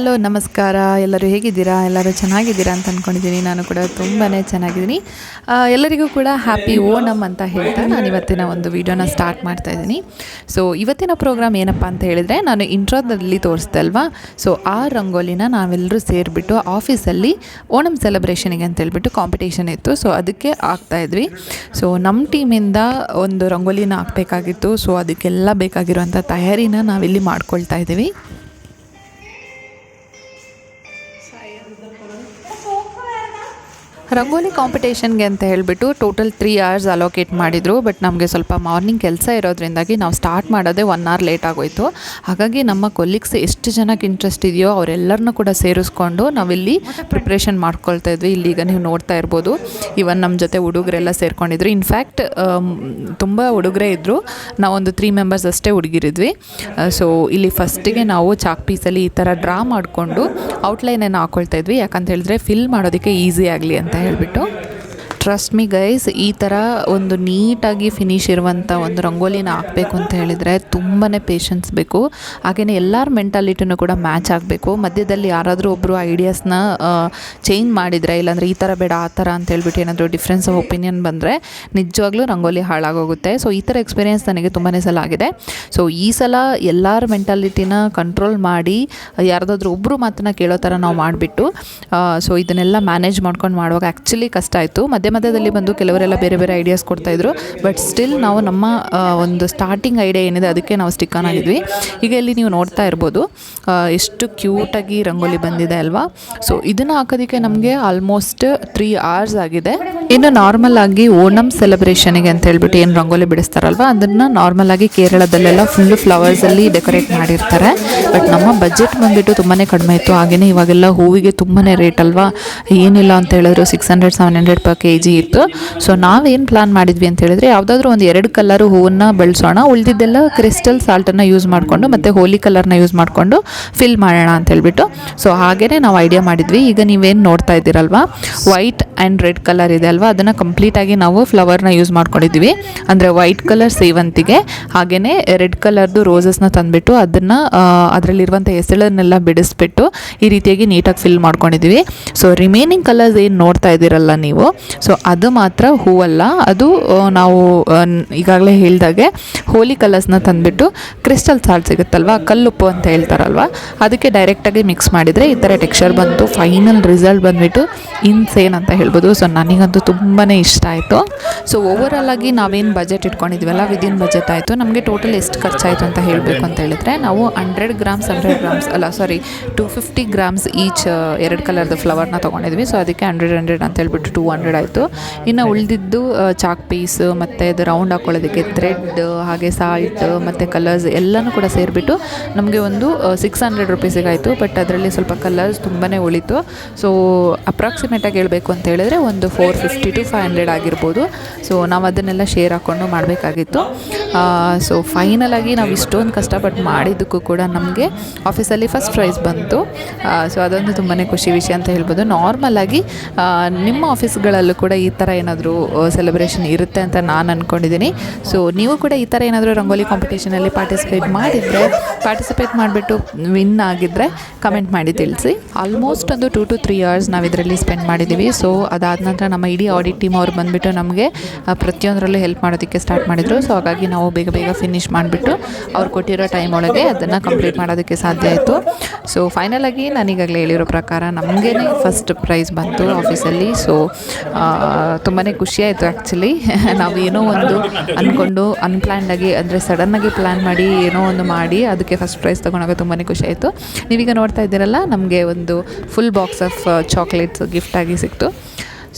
Hello ನಮಸ್ಕಾರ. ಎಲ್ಲರೂ ಹೇಗಿದ್ದೀರಾ? ಎಲ್ಲರೂ ಚೆನ್ನಾಗಿದ್ದೀರಾ ಅಂತ ಅಂದ್ಕೊಂಡಿದ್ದೀನಿ. ನಾನು ಕೂಡ ತುಂಬಾ ಚೆನ್ನಾಗಿದ್ದೀನಿ. ಎಲ್ಲರಿಗೂ ಕೂಡ ಹ್ಯಾಪಿ ಓಣಮ್ ಅಂತ ಹೇಳ್ತಾ ನಾನು ಇವತ್ತಿನ ಒಂದು ವಿಡಿಯೋನ ಸ್ಟಾರ್ಟ್ ಮಾಡ್ತಾಯಿದ್ದೀನಿ. ಸೊ ಇವತ್ತಿನ ಪ್ರೋಗ್ರಾಮ್ ಏನಪ್ಪ ಅಂತ ಹೇಳಿದರೆ, ನಾನು ಇಂಟ್ರೋದಲ್ಲಿ ತೋರಿಸ್ದೆ ಅಲ್ವಾ. ಸೊ ಆ ರಂಗೋಲಿನ ನಾವೆಲ್ಲರೂ ಸೇರಿಬಿಟ್ಟು ಆಫೀಸಲ್ಲಿ ಓಣಮ್ ಸೆಲೆಬ್ರೇಷನಿಗೆ ಅಂತ ಹೇಳ್ಬಿಟ್ಟು ಕಾಂಪಿಟೇಷನ್ ಇತ್ತು. ಸೊ ಅದಕ್ಕೆ ಆಗ್ತಾಯಿದ್ವಿ. ಸೊ ನಮ್ಮ ಟೀಮಿಂದ ಒಂದು ರಂಗೋಲಿನ ಹಾಕಬೇಕಾಗಿತ್ತು. ಸೊ ಅದಕ್ಕೆಲ್ಲ ಬೇಕಾಗಿರುವಂಥ ತಯಾರಿನ ನಾವಿಲ್ಲಿ ಮಾಡ್ಕೊಳ್ತಾ ಇದ್ದೀವಿ. ರಂಗೋಲಿ ಕಾಂಪಿಟೇಷನ್ಗೆ ಅಂತ ಹೇಳಿಬಿಟ್ಟು ಟೋಟಲ್ 3 hours ಅಲೋಕೇಟ್ ಮಾಡಿದರು. ಬಟ್ ನಮಗೆ ಸ್ವಲ್ಪ ಮಾರ್ನಿಂಗ್ ಕೆಲಸ ಇರೋದ್ರಿಂದಾಗಿ ನಾವು ಸ್ಟಾರ್ಟ್ ಮಾಡೋದೇ 1 hour ಲೇಟ್ ಆಗೋಯಿತು. ಹಾಗಾಗಿ ನಮ್ಮ ಕೊಲೀಗ್ಸ್ ಎಷ್ಟು ಜನಕ್ಕೆ ಇಂಟ್ರೆಸ್ಟ್ ಇದೆಯೋ ಅವರೆಲ್ಲರನ್ನೂ ಕೂಡ ಸೇರಿಸ್ಕೊಂಡು ನಾವಿಲ್ಲಿ ಪ್ರಿಪ್ರೇಷನ್ ಮಾಡ್ಕೊಳ್ತಾ ಇದ್ವಿ. ಇಲ್ಲೀಗ ನೀವು ನೋಡ್ತಾ ಇರ್ಬೋದು, ಇವನ್ ನಮ್ಮ ಜೊತೆ ಹುಡುಗರೆಲ್ಲ ಸೇರ್ಕೊಂಡಿದ್ರು. ಇನ್ಫ್ಯಾಕ್ಟ್ ತುಂಬ ಹುಡುಗರೇ ಇದ್ದರು, ನಾವೊಂದು 3 members ಅಷ್ಟೇ ಹುಡುಗಿರಿದ್ವಿ. ಸೊ ಇಲ್ಲಿ ಫಸ್ಟಿಗೆ ನಾವು ಚಾಕ್ ಪೀಸಲ್ಲಿ ಈ ಥರ ಡ್ರಾ ಮಾಡಿಕೊಂಡು ಔಟ್ಲೈನನ್ನು ಹಾಕ್ಕೊಳ್ತಾ ಇದ್ವಿ. ಯಾಕಂತ ಹೇಳಿದ್ರೆ ಫಿಲ್ ಮಾಡೋದಕ್ಕೆ ಈಸಿ ಆಗಲಿ ಅಂತ ಹೇಳ್ಬಿಟ್ಟು. ಟ್ರಸ್ಟ್ ಮಿ ಗೈಸ್, ಈ ಥರ ಒಂದು ನೀಟಾಗಿ ಫಿನಿಶ್ ಇರುವಂಥ ಒಂದು ರಂಗೋಲಿನ ಹಾಕಬೇಕು ಅಂತ ಹೇಳಿದರೆ ತುಂಬಾ ಪೇಷನ್ಸ್ ಬೇಕು. ಹಾಗೆಯೇ ಎಲ್ಲರ ಮೆಂಟಾಲಿಟಿನೂ ಕೂಡ ಮ್ಯಾಚ್ ಆಗಬೇಕು. ಮಧ್ಯದಲ್ಲಿ ಯಾರಾದರೂ ಒಬ್ಬರು ಐಡಿಯಾಸ್ನ ಚೇಂಜ್ ಮಾಡಿದರೆ, ಇಲ್ಲಾಂದರೆ ಈ ಥರ ಬೇಡ ಆ ಥರ ಅಂತ ಹೇಳ್ಬಿಟ್ಟು ಏನಾದರೂ ಡಿಫ್ರೆನ್ಸ್ ಆಫ್ ಒಪಿನಿಯನ್ ಬಂದರೆ ನಿಜವಾಗ್ಲೂ ರಂಗೋಲಿ ಹಾಳಾಗೋಗುತ್ತೆ. ಸೊ ಈ ಥರ ಎಕ್ಸ್ಪೀರಿಯೆನ್ಸ್ ನನಗೆ ತುಂಬಾ ಸಲ ಆಗಿದೆ. ಸೊ ಈ ಸಲ ಎಲ್ಲರ ಮೆಂಟಾಲಿಟಿನ ಕಂಟ್ರೋಲ್ ಮಾಡಿ ಯಾರ್ದಾದ್ರೂ ಒಬ್ಬರು ಮಾತನ್ನ ಕೇಳೋ ಥರ ನಾವು ಮಾಡಿಬಿಟ್ಟು ಸೊ ಇದನ್ನೆಲ್ಲ ಮ್ಯಾನೇಜ್ ಮಾಡ್ಕೊಂಡು ಮಾಡುವಾಗ ಆ್ಯಕ್ಚುಲಿ ಕಷ್ಟ ಆಯಿತು. ಮಧ್ಯದಲ್ಲಿ ಬಂದು ಕೆಲವರೆಲ್ಲ ಬೇರೆ ಬೇರೆ ಐಡಿಯಾಸ್ ಕೊಡ್ತಾಯಿದ್ರು. ಬಟ್ ಸ್ಟಿಲ್ ನಾವು ನಮ್ಮ ಒಂದು ಸ್ಟಾರ್ಟಿಂಗ್ ಐಡಿಯಾ ಏನಿದೆ ಅದಕ್ಕೆ ನಾವು ಸ್ಟಿಕ್ ಆನ್ ಆಗಿದ್ವಿ. ಈಗ ಇಲ್ಲಿ ನೀವು ನೋಡ್ತಾ ಇರ್ಬೋದು ಎಷ್ಟು ಕ್ಯೂಟಾಗಿ ರಂಗೋಲಿ ಬಂದಿದೆ ಅಲ್ವಾ. ಸೊ ಇದನ್ನು ಹಾಕೋದಕ್ಕೆ ನಮಗೆ ಆಲ್ಮೋಸ್ಟ್ 3 hours ಆಗಿದೆ. ಇನ್ನು ನಾರ್ಮಲ್ ಆಗಿ ಓಣಮ್ ಸೆಲೆಬ್ರೇಷನಿಗೆ ಅಂತ ಹೇಳ್ಬಿಟ್ಟು ಏನು ರಂಗೋಲಿ ಬಿಡಿಸ್ತಾರಲ್ವ, ಅದನ್ನು ನಾರ್ಮಲ್ ಆಗಿ ಕೇರಳದಲ್ಲೆಲ್ಲ ಫುಲ್ಲು ಫ್ಲವರ್ಸಲ್ಲಿ ಡೆಕೋರೇಟ್ ಮಾಡಿರ್ತಾರೆ. ಬಟ್ ನಮ್ಮ ಬಜೆಟ್ ಬಂದುಬಿಟ್ಟು ತುಂಬಾ ಕಡಿಮೆ ಇತ್ತು. ಹಾಗೆಯೇ ಇವಾಗೆಲ್ಲ ಹೂವಿಗೆ ತುಂಬಾ ರೇಟ್ ಅಲ್ವಾ. ಏನಿಲ್ಲ ಅಂತ ಹೇಳಿದ್ರು 600-700 per kg ಇತ್ತು. ಸೊ ನಾವೇನು ಪ್ಲಾನ್ ಮಾಡಿದ್ವಿ ಅಂತ ಹೇಳಿದ್ರೆ, ಯಾವುದಾದ್ರೂ ಒಂದು 2 ಕಲರು ಹೂವನ್ನು ಬಳಸೋಣ, ಉಳಿದಿದ್ದೆಲ್ಲ ಕ್ರಿಸ್ಟಲ್ ಸಾಲ್ಟನ್ನು ಯೂಸ್ ಮಾಡಿಕೊಂಡು ಮತ್ತು ಹೋಲಿ ಕಲರ್ನ ಯೂಸ್ ಮಾಡಿಕೊಂಡು ಫಿಲ್ ಮಾಡೋಣ ಅಂತ ಹೇಳ್ಬಿಟ್ಟು. ಸೊ ಹಾಗೆಯೇ ನಾವು ಐಡಿಯಾ ಮಾಡಿದ್ವಿ. ಈಗ ನೀವೇನು ನೋಡ್ತಾ ಇದ್ದೀರಲ್ವಾ, ವೈಟ್ ಆ್ಯಂಡ್ ರೆಡ್ ಕಲರ್ ಇದೆ ಅಲ್ವಾ, ಅದನ್ನು ಕಂಪ್ಲೀಟಾಗಿ ನಾವು ಫ್ಲವರ್ನ ಯೂಸ್ ಮಾಡ್ಕೊಂಡಿದ್ವಿ. ಅಂದರೆ ವೈಟ್ ಕಲರ್ ಸೇವಂತಿಗೆ, ಹಾಗೆಯೇ ರೆಡ್ ಕಲರ್ದು ರೋಸಸ್ನ ತಂದುಬಿಟ್ಟು ಅದನ್ನು ಅದರಲ್ಲಿರುವಂಥ ಎಸಳನ್ನೆಲ್ಲ ಬಿಡಿಸ್ಬಿಟ್ಟು ಈ ರೀತಿಯಾಗಿ ನೀಟಾಗಿ ಫಿಲ್ ಮಾಡ್ಕೊಂಡಿದ್ವಿ. ಸೊ ರಿಮೈನಿಂಗ್ ಕಲರ್ಸ್ ಏನು ನೋಡ್ತಾ ಇದ್ದೀರಲ್ಲ ನೀವು, ಸೊ ಅದು ಮಾತ್ರ ಹೂವಲ್ಲ, ಅದು ನಾವು ಈಗಾಗಲೇ ಹೇಳಿದಾಗೆ ಹೋಲಿ ಕಲರ್ಸ್ನ ತಂದುಬಿಟ್ಟು ಕ್ರಿಸ್ಟಲ್ ಸಾಲ್ಟ್ ಸಿಗುತ್ತಲ್ವ, ಕಲ್ಲುಪ್ಪು ಅಂತ ಹೇಳ್ತಾರಲ್ವ, ಅದಕ್ಕೆ ಡೈರೆಕ್ಟಾಗಿ ಮಿಕ್ಸ್ ಮಾಡಿದರೆ ಈ ಥರ ಟೆಕ್ಸ್ಚರ್ ಬಂತು. ಫೈನಲ್ ರಿಸಲ್ಟ್ ಬಂದುಬಿಟ್ಟು ಇನ್ಸೇನ್ ಅಂತ ಹೇಳ್ಬೋದು. ಸೊ ನನಗಂತೂ ತುಂಬಾ ಇಷ್ಟ ಆಯಿತು. ಸೊ ಓವರಾಲ್ ಆಗಿ ನಾವೇನು ಬಜೆಟ್ ಇಟ್ಕೊಂಡಿದ್ವಲ್ಲ, ವಿದಿನ್ ಬಜೆಟ್ ಆಯಿತು. ನಮಗೆ ಟೋಟಲ್ ಎಷ್ಟು ಖರ್ಚಾಯಿತು ಅಂತ ಹೇಳಬೇಕು ಅಂತ ಹೇಳಿದ್ರೆ, ನಾವು 100 grams 250 grams ಈಚ್ 2 ಕಲರ್ದು ಫ್ಲವರ್ನ ತೊಗೊಂಡಿದ್ವಿ. ಸೊ ಅದಕ್ಕೆ 100 ಅಂತ ಹೇಳ್ಬಿಟ್ಟು 200 ಆಯಿತು. ಇನ್ನು ಉಳಿದಿದ್ದು ಚಾಕ್ ಪೀಸ್ ಮತ್ತು ಅದು ರೌಂಡ್ ಹಾಕ್ಕೊಳ್ಳೋದಕ್ಕೆ ಥ್ರೆಡ್, ಹಾಗೆ ಸಾಲ್ಟ್ ಮತ್ತು ಕಲರ್ಸ್ ಎಲ್ಲನೂ ಕೂಡ ಸೇರಿಬಿಟ್ಟು ನಮಗೆ ಒಂದು 600 rupees ಆಯಿತು. ಬಟ್ ಅದರಲ್ಲಿ ಸ್ವಲ್ಪ ಕಲರ್ಸ್ ತುಂಬಾ ಉಳಿತು. ಸೊ ಅಪ್ರಾಕ್ಸಿಮೇಟಾಗಿ ಹೇಳಬೇಕು ಅಂತ ಹೇಳಿದ್ರೆ ಒಂದು 450-500 ಆಗಿರ್ಬೋದು. ಸೊ ನಾವು ಅದನ್ನೆಲ್ಲ ಶೇರ್ ಹಾಕ್ಕೊಂಡು ಮಾಡಬೇಕಾಗಿತ್ತು. ಸೊ ಫೈನಲಾಗಿ ನಾವು ಇಷ್ಟೊಂದು ಕಷ್ಟಪಟ್ಟು ಮಾಡಿದ್ದಕ್ಕೂ ಕೂಡ ನಮಗೆ ಆಫೀಸಲ್ಲಿ ಫಸ್ಟ್ ಪ್ರೈಸ್ ಬಂತು. ಸೊ ಅದೊಂದು ತುಂಬಾ ಖುಷಿ ವಿಷಯ ಅಂತ ಹೇಳ್ಬೋದು. ನಾರ್ಮಲಾಗಿ ನಿಮ್ಮ ಆಫೀಸ್ಗಳಲ್ಲೂ ಕೂಡ ಈ ಥರ ಏನಾದರೂ ಸೆಲೆಬ್ರೇಷನ್ ಇರುತ್ತೆ ಅಂತ ನಾನು ಅಂದ್ಕೊಂಡಿದ್ದೀನಿ. ಸೊ ನೀವು ಕೂಡ ಈ ಥರ ಏನಾದರೂ ರಂಗೋಲಿ ಕಾಂಪಿಟೇಷನಲ್ಲಿ ಪಾರ್ಟಿಸಿಪೇಟ್ ಮಾಡಿಬಿಟ್ಟು ವಿನ್ ಆಗಿದ್ದರೆ ಕಮೆಂಟ್ ಮಾಡಿ ತಿಳಿಸಿ. ಆಲ್ಮೋಸ್ಟ್ ಒಂದು 2 to 3 hours ನಾವು ಇದರಲ್ಲಿ ಸ್ಪೆಂಡ್ ಮಾಡಿದ್ದೀವಿ. ಸೊ ಅದಾದ ನಂತರ ನಮ್ಮ ಇಡೀ ಆಡಿಟ್ ಟೀಮ್ ಅವ್ರು ಬಂದುಬಿಟ್ಟು ನಮಗೆ ಪ್ರತಿಯೊಂದರಲ್ಲೂ ಹೆಲ್ಪ್ ಮಾಡೋದಕ್ಕೆ ಸ್ಟಾರ್ಟ್ ಮಾಡಿದರು. ಸೊ ಹಾಗಾಗಿ ನಾವು ಬೇಗ ಫಿನಿಷ್ ಮಾಡಿಬಿಟ್ಟು ಅವ್ರು ಕೊಟ್ಟಿರೋ ಟೈಮ್ ಒಳಗೆ ಅದನ್ನು ಕಂಪ್ಲೀಟ್ ಮಾಡೋದಕ್ಕೆ ಸಾಧ್ಯ ಆಯಿತು. ಸೊ ಫೈನಲಾಗಿ ನಾನೀಗಾಗಲೇ ಹೇಳಿರೋ ಪ್ರಕಾರ ನಮಗೇ ಫಸ್ಟ್ ಪ್ರೈಸ್ ಬಂತು ಆಫೀಸಲ್ಲಿ. ಸೊ ತುಂಬಾ ಖುಷಿಯಾಯಿತು ಆ್ಯಕ್ಚುಲಿ. ನಾವು ಏನೋ ಒಂದು ಅಂದ್ಕೊಂಡು ಅನ್ಪ್ಲ್ಯಾನ್ಡಾಗಿ, ಅಂದರೆ ಸಡನ್ನಾಗಿ ಪ್ಲ್ಯಾನ್ ಮಾಡಿ ಏನೋ ಒಂದು ಮಾಡಿ ಅದಕ್ಕೆ ಫಸ್ಟ್ ಪ್ರೈಸ್ ತೊಗೊಂಡಾಗ ತುಂಬಾ ಖುಷಿಯಾಯಿತು. ನೀವೀಗ ನೋಡ್ತಾ ಇದ್ದೀರಲ್ಲ, ನಮಗೆ ಒಂದು ಫುಲ್ ಬಾಕ್ಸ್ ಆಫ್ ಚಾಕ್ಲೇಟ್ಸ್ ಗಿಫ್ಟಾಗಿ ಸಿಕ್ತು.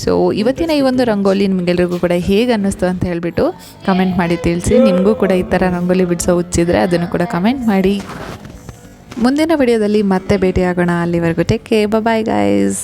ಸೊ ಇವತ್ತಿನ ಈ ಒಂದು ರಂಗೋಲಿ ನಿಮಗೆಲ್ರಿಗೂ ಕೂಡ ಹೇಗೆ ಅನ್ನಿಸ್ತು ಅಂತ ಹೇಳಿಬಿಟ್ಟು ಕಮೆಂಟ್ ಮಾಡಿ ತಿಳಿಸಿ. ನಿಮಗೂ ಕೂಡ ಈ ಥರ ರಂಗೋಲಿ ಬಿಡಿಸೋ ಹುಚ್ಚಿದ್ರೆ ಅದನ್ನು ಕೂಡ ಕಮೆಂಟ್ ಮಾಡಿ. ಮುಂದಿನ ವಿಡಿಯೋದಲ್ಲಿ ಮತ್ತೆ ಭೇಟಿಯಾಗೋಣ. ಅಲ್ಲಿವರೆಗೂ ಟೇಕ್ ಕೇರ್, ಬಾಯ್ ಗೈಸ್.